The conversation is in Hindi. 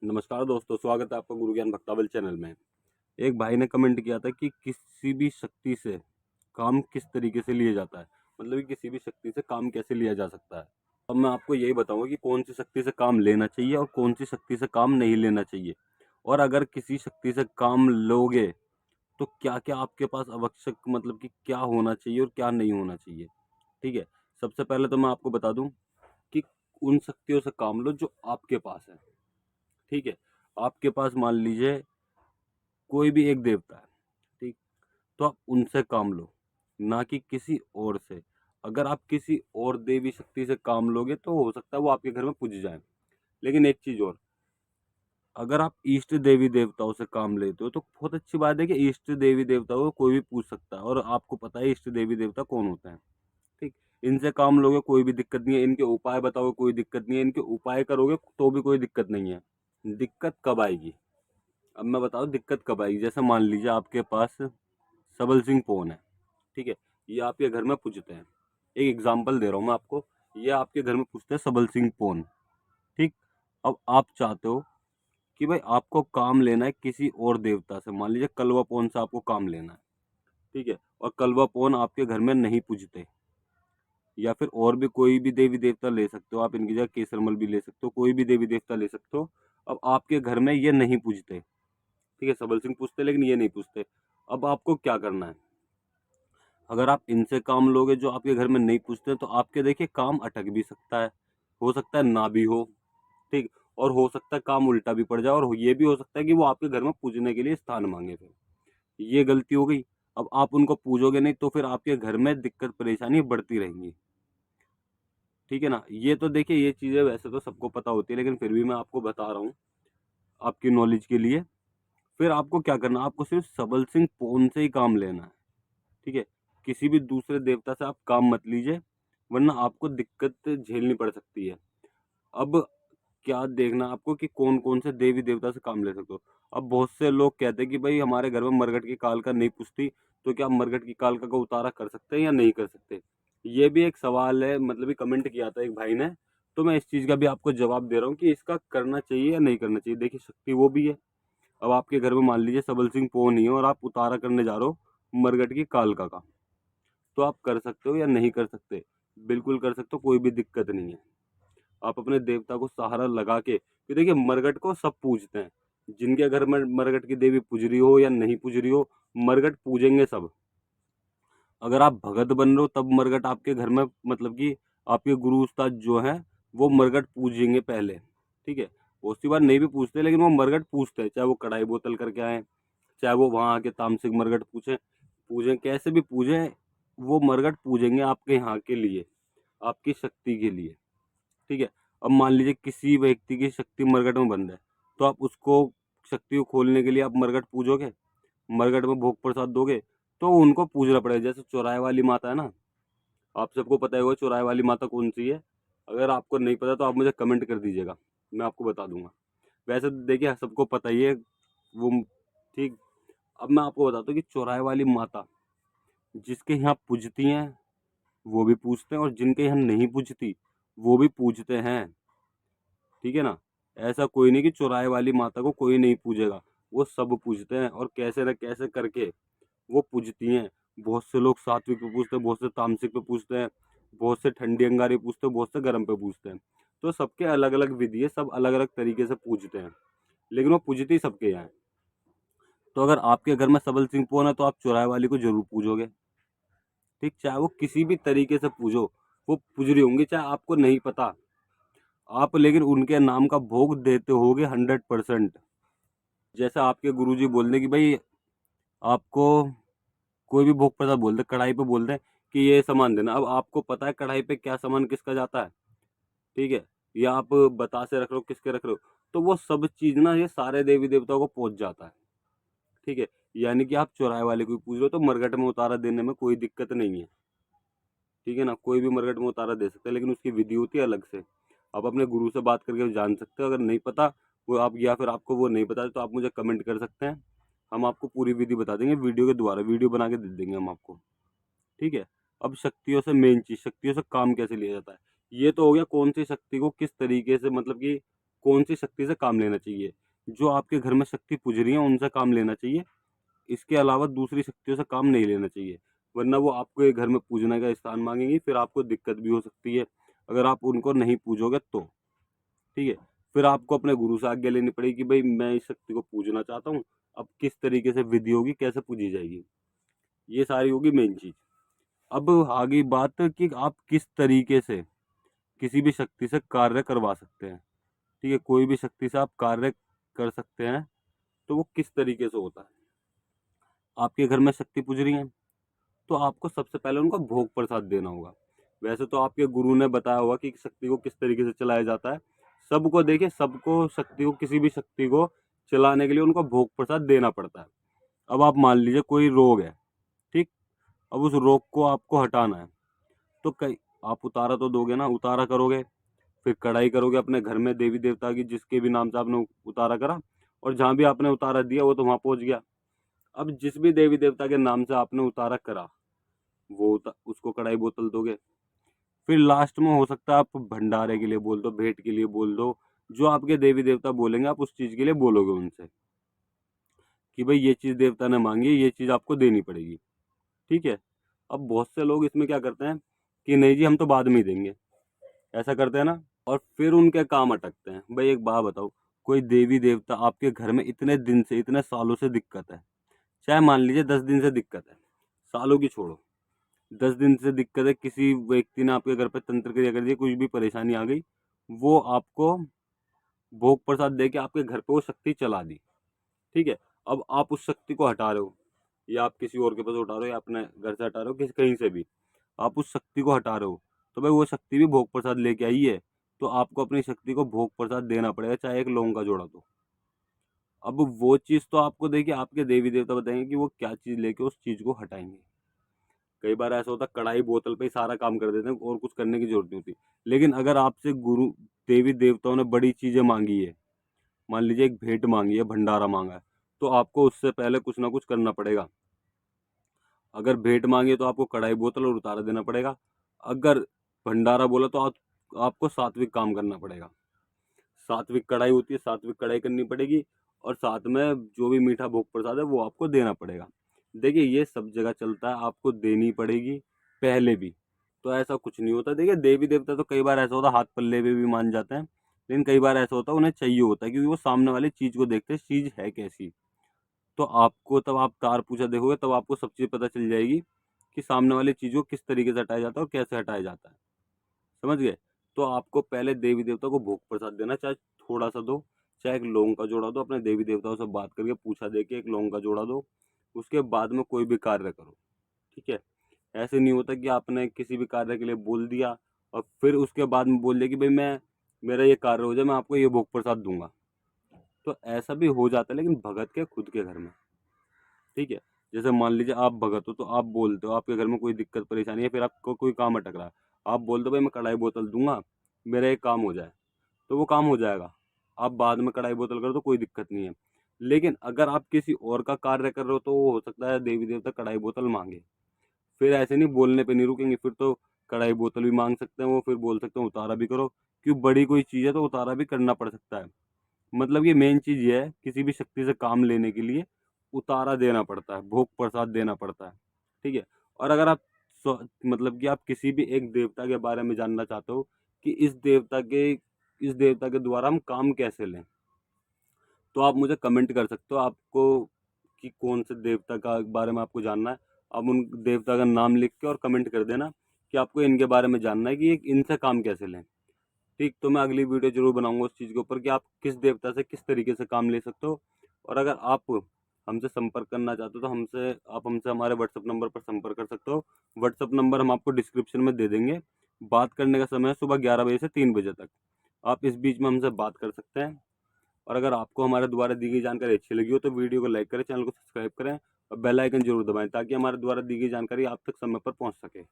नमस्कार दोस्तों, स्वागत है आपका गुरु ज्ञान भक्तावल चैनल में। एक भाई ने कमेंट किया था कि किसी भी शक्ति से काम किस तरीके से लिया जाता है, मतलब कि किसी भी शक्ति से काम कैसे लिया जा सकता है। अब मैं आपको यही बताऊंगा कि कौन सी शक्ति से काम लेना चाहिए और कौन सी शक्ति से काम नहीं लेना चाहिए, और अगर किसी शक्ति से काम लोगे तो क्या क्या आपके पास आवश्यक, मतलब कि क्या होना चाहिए और क्या नहीं होना चाहिए। ठीक है, सबसे पहले तो मैं आपको बता दूं कि उन शक्तियों से काम लो जो आपके पास है। ठीक है, आपके पास मान लीजिए कोई भी एक देवता है, ठीक, तो आप उनसे काम लो, ना कि किसी और से। अगर आप किसी और देवी शक्ति से काम लोगे तो हो सकता है वो आपके घर में पूज जाए। लेकिन एक चीज और, अगर आप इष्ट देवी देवताओं से काम लेते हो तो बहुत अच्छी बात है कि इष्ट देवी देवताओं को कोई भी पूछ सकता है, और आपको पता है इष्ट देवी देवता कौन होते हैं। ठीक, इनसे काम लोगे कोई भी दिक्कत नहीं है, इनके उपाय बताओगे कोई दिक्कत नहीं है, इनके उपाय करोगे तो भी कोई दिक्कत नहीं है। दिक्कत कब आएगी, अब मैं बताऊँ दिक्कत कब आएगी। जैसे मान लीजिए आपके पास सबल सिंह पोन है, ठीक है, ये आपके घर में पूजते हैं। एक एग्जाम्पल दे रहा हूँ मैं आपको, ये आपके घर में पूछते हैं सबल सिंह पोन। ठीक, अब आप चाहते हो कि भाई आपको काम लेना है किसी और देवता से, मान लीजिए कलवा पोन से आपको काम लेना है। ठीक है, और कलवा पोन आपके घर में नहीं पूजते, या फिर और भी कोई भी देवी देवता ले सकते हो आप, इनकी जगह केसरमल भी ले सकते हो, कोई भी देवी देवता ले सकते हो। अब आपके घर में ये नहीं पूजते, ठीक है, सबल सिंह पूछते लेकिन ये नहीं पूछते। अब आपको क्या करना है, अगर आप इनसे काम लोगे जो आपके घर में नहीं पूछते तो आपके देखिए काम अटक भी सकता है, हो सकता है ना भी हो। ठीक, और हो सकता है काम उल्टा भी पड़ जाए, और ये भी हो सकता है कि वो आपके घर में पूजने के लिए स्थान मांगे, फिर ये गलती हो गई। अब आप उनको पूजोगे नहीं तो फिर आपके घर में दिक्कत परेशानी बढ़ती रहेंगी। ठीक है ना, ये तो देखिए ये चीजें वैसे तो सबको पता होती है, लेकिन फिर भी मैं आपको बता रहा हूँ आपकी नॉलेज के लिए। फिर आपको क्या करना, आपको सिर्फ सबल सिंह पोन से ही काम लेना है। ठीक है, किसी भी दूसरे देवता से आप काम मत लीजिए, वरना आपको दिक्कत झेलनी पड़ सकती है। अब क्या देखना आपको कि कौन कौन से देवी देवता से काम ले सकते हो। अब बहुत से लोग कहते हैं कि भाई हमारे घर में मरगट की कालका नहीं पुछती, तो क्या हम मरगट की कालका का उतारा कर सकते हैं या नहीं कर सकते। ये भी एक सवाल है, मतलब कि कमेंट किया था एक भाई ने, तो मैं इस चीज का भी आपको जवाब दे रहा हूँ कि इसका करना चाहिए या नहीं करना चाहिए। देखिए शक्ति वो भी है। अब आपके घर में मान लीजिए सबल सिंह पो नहीं है और आप उतारा करने जा रहे हो मरगट की कालका का, तो आप कर सकते हो या नहीं कर सकते, बिल्कुल कर सकते हो, कोई भी दिक्कत नहीं है। आप अपने देवता को सहारा लगा के, कि देखिए मरगट को सब पूजते हैं, जिनके घर में मरगट की देवी पूज रही हो या नहीं पूज रही हो, मरगट पूजेंगे सब। अगर आप भगत बन रहे हो तब मरगट आपके घर में, मतलब कि आपके गुरु उस्ताद जो हैं वो मरगट पूजेंगे पहले। ठीक है, बहुत सी बार नहीं भी पूछते लेकिन वो मरगट पूछते हैं, चाहे वो कढ़ाई बोतल करके आए, चाहे वो वहां आके तामसिक मरगट पूछे, पूजे कैसे भी पूजे, वो मरगट पूजेंगे आपके यहाँ के लिए, आपकी शक्ति के लिए। ठीक है, अब मान लीजिए किसी व्यक्ति की शक्ति मरगट में बंद है, तो आप उसको शक्ति को खोलने के लिए आप मरगट पूजोगे, मरगट में भोग प्रसाद दोगे, तो उनको पूजना पड़ेगा। जैसे चौराहे वाली माता है ना, आप सबको पता ही होगा चौराहे वाली माता कौन सी है। अगर आपको नहीं पता तो आप मुझे कमेंट कर दीजिएगा, मैं आपको बता दूंगा। वैसे तो देखिए सबको पता ही है वो। ठीक, अब मैं आपको बताता हूँ कि चौराहे वाली माता जिसके यहाँ पूजती हैं वो भी पूजते हैं, और जिनके यहाँ नहीं पूजती वो भी पूजते हैं। ठीक है ना, ऐसा कोई नहीं कि चौराहे वाली माता को कोई नहीं पूजेगा, वो सब पूजते हैं, और कैसे न कैसे करके वो पूजती हैं। बहुत से लोग सात्विक पे पूजते हैं, बहुत से तामसिक पे पूजते हैं, बहुत से ठंडी अंगारी पूजते हैं, बहुत से गर्म पे पूजते हैं। तो सबके अलग अलग विधि है, सब अलग अलग तरीके से पूजते हैं, लेकिन वो पूजती सबके यहाँ है। तो अगर आपके घर में सबल सिंह पोन है तो आप चौराहे वाली को जरूर पूजोगे। ठीक, चाहे वो किसी भी तरीके से पूजो, वो पूज रही होंगी चाहे आपको नहीं पता, आप लेकिन उनके नाम का भोग देते होगे 100%। जैसे आपके गुरुजी बोल दें कि भाई आपको कोई भी भोग प्रसाद बोल दे, कढ़ाई पे बोल दे कि ये सामान देना, अब आपको पता है कढ़ाई पे क्या सामान किसका जाता है। ठीक है, या आप बतासे रख रहे हो किसके रख रहे हो, तो वो सब चीज ना ये सारे देवी देवताओं को पहुंच जाता है। ठीक है, यानी कि आप चौराहे वाले को पूछ रहे हो तो मरघट में उतारा देने में कोई दिक्कत नहीं है। ठीक है ना, कोई भी मरघट में उतारा दे सकता है, लेकिन उसकी विधि होती है अलग से। आप अपने गुरु से बात करके जान सकते हो, अगर नहीं पता वो आप, या फिर आपको वो नहीं पता तो आप मुझे कमेंट कर सकते हैं, हम आपको पूरी विधि बता देंगे, वीडियो के द्वारा वीडियो बना के दे देंगे हम आपको। ठीक है, अब शक्तियों से मेन चीज, शक्तियों से काम कैसे लिया जाता है। ये तो हो गया कौन सी शक्ति को किस तरीके से, मतलब कि कौन सी शक्ति से काम लेना चाहिए। जो आपके घर में शक्ति पूज रही है उनसे काम लेना चाहिए, इसके अलावा दूसरी शक्तियों से काम नहीं लेना चाहिए, वरना वो आपको ये घर में पूजने का स्थान मांगेंगी, फिर आपको दिक्कत भी हो सकती है अगर आप उनको नहीं पूजोगे तो। ठीक है, फिर आपको अपने गुरु से आज्ञा लेनी पड़ेगी कि भाई मैं इस शक्ति को पूजना चाहता हूँ, अब किस तरीके से विधि होगी, कैसे पूजी जाएगी, ये सारी होगी मेन चीज। अब आगे बात कि आप किस तरीके से किसी भी शक्ति से कार्य करवा सकते हैं। ठीक है, कोई भी शक्ति से आप कार्य कर सकते हैं, तो वो किस तरीके से होता है। आपके घर में शक्ति पूज रही है तो आपको सबसे पहले उनको भोग प्रसाद देना होगा। वैसे तो आपके गुरु ने बताया होगा कि शक्ति को किस तरीके से चलाया जाता है। सबको देखिए, सबको शक्ति को, किसी भी शक्ति को चलाने के लिए उनको भोग प्रसाद देना पड़ता है। अब आप मान लीजिए कोई रोग है, ठीक, अब उस रोग को आपको हटाना है, तो कई आप उतारा तो दोगे ना, उतारा करोगे, फिर कढ़ाई करोगे अपने घर में देवी देवता की, जिसके भी नाम से आपने उतारा करा, और जहां भी आपने उतारा दिया वो तो वहां पहुंच गया। अब जिस भी देवी देवता के नाम से आपने उतारा करा वो उसको कढ़ाई बोतल दोगे। फिर लास्ट में हो सकता है आप भंडारे के लिए बोल दो, भेंट के लिए बोल दो, जो आपके देवी देवता बोलेंगे आप उस चीज के लिए बोलोगे उनसे कि भाई ये चीज देवता ने मांगी है, ये चीज आपको देनी पड़ेगी। ठीक है, अब बहुत से लोग इसमें क्या करते हैं कि नहीं जी हम तो बाद में ही देंगे, ऐसा करते हैं ना, और फिर उनके काम अटकते हैं। भाई एक बात बताओ, कोई देवी देवता आपके घर में इतने दिन से, इतने सालों से दिक्कत है, चाहे मान लीजिए 10 दिन से दिक्कत है, सालों की छोड़ो, 10 दिन से दिक्कत है, किसी व्यक्ति ने आपके घर पे तंत्र क्रिया कर दी, कुछ भी परेशानी आ गई, वो आपको भोग प्रसाद दे के आपके घर पे वो शक्ति चला दी। ठीक है, अब आप उस शक्ति को हटा रहे हो, या आप किसी और के पास उठा रहे हो, या अपने घर से हटा रहे हो, किसी कहीं से भी आप उस शक्ति को हटा रहे हो, तो भाई वो शक्ति भी भोग प्रसाद लेके आई है, तो आपको अपनी शक्ति को भोग प्रसाद देना पड़ेगा, चाहे एक लौंग का जोड़ा दो। अब वो चीज तो आपको देखिए आपके देवी देवता बताएंगे कि वो क्या चीज लेके उस चीज को हटाएंगे। कई बार ऐसा होता है कढ़ाई बोतल पे ही सारा काम कर देते हैं और कुछ करने की जरूरत नहीं होती। लेकिन अगर आपसे गुरु देवी देवताओं ने बड़ी चीजें मांगी है, मान लीजिए एक भेंट मांगी है, भंडारा मांगा है, तो आपको उससे पहले कुछ ना कुछ करना पड़ेगा। अगर भेंट मांगी है तो आपको कढ़ाई बोतल और उतारा देना पड़ेगा। अगर भंडारा बोला तो आपको सात्विक काम करना पड़ेगा। सात्विक कढ़ाई होती है, सात्विक कढ़ाई करनी पड़ेगी, और साथ में जो भी मीठा भोग प्रसाद है वो आपको देना पड़ेगा। देखिए ये सब जगह चलता है, आपको देनी पड़ेगी पहले भी, तो ऐसा कुछ नहीं होता। देखिए देवी देवता तो कई बार ऐसा होता है हाथ पल्ले पे भी मान जाते हैं, लेकिन कई बार ऐसा होता है उन्हें चाहिए होता है, क्योंकि वो सामने वाली चीज को देखते हैं चीज है कैसी। तो आपको तब आप तार पूजा देखोगे तब आपको सब चीज पता चल जाएगी कि सामने वाली चीज को किस तरीके से हटाया जाता है और कैसे हटाया जाता है। समझ गए? तो आपको पहले देवी देवता को भोग प्रसाद देना, चाहे थोड़ा सा दो, चाहे एक लौंग का जोड़ा दो, अपने देवी देवताओं से बात करके पूछा दे के एक लौंग का जोड़ा दो, उसके बाद में कोई भी कार्य करो। ठीक है, ऐसे नहीं होता कि आपने किसी भी कार्य के लिए बोल दिया और फिर उसके बाद में बोल दिया कि भाई मैं मेरा ये कार्य हो जाए मैं आपको ये भोग प्रसाद दूंगा, तो ऐसा भी हो जाता है, लेकिन भगत के खुद के घर में। ठीक है, जैसे मान लीजिए आप भगत हो तो आप बोलते हो आपके घर में कोई दिक्कत परेशानी है, फिर आपको कोई काम अटक रहा है, आप बोलते हो भाई मैं कढ़ाई बोतल दूंगा मेरा एक काम हो जाए, तो वो काम हो जाएगा। आप बाद में कढ़ाई बोतल करो तो कोई दिक्कत नहीं है। लेकिन अगर आप किसी और का कार्य कर रहे हो तो वो हो सकता है देवी देवता कढ़ाई बोतल मांगे, फिर ऐसे नहीं बोलने पे नहीं रुकेंगे, फिर तो कढ़ाई बोतल भी मांग सकते हैं वो, फिर बोल सकते हैं उतारा भी करो, क्यों बड़ी कोई चीज़ है तो उतारा भी करना पड़ सकता है। मतलब ये मेन चीज़ ये है, किसी भी शक्ति से काम लेने के लिए उतारा देना पड़ता है, भोग प्रसाद देना पड़ता है। ठीक है, और अगर आप मतलब कि आप किसी भी एक देवता के बारे में जानना चाहते हो कि इस देवता के द्वारा हम काम कैसे लें, तो आप मुझे कमेंट कर सकते हो आपको कि कौन से देवता का बारे में आपको जानना है। आप उन देवता का नाम लिख के और कमेंट कर देना कि आपको इनके बारे में जानना है कि इनसे काम कैसे लें। ठीक, तो मैं अगली वीडियो जरूर बनाऊंगा उस चीज़ के ऊपर कि आप किस देवता से किस तरीके से काम ले सकते हो। और अगर आप हमसे संपर्क करना चाहते हो तो हमसे हमारे व्हाट्सअप नंबर पर संपर्क कर सकते हो। व्हाट्सअप नंबर हम आपको डिस्क्रिप्शन में दे देंगे। बात करने का समय है सुबह 11 बजे से 3 बजे तक, आप इस बीच में हमसे बात कर सकते हैं। और अगर आपको हमारे द्वारा दी गई जानकारी अच्छी लगी हो तो वीडियो को लाइक करें, चैनल को सब्सक्राइब करें और बेल आइकन जरूर दबाएं ताकि हमारे द्वारा दी गई जानकारी आप तक समय पर पहुंच सके।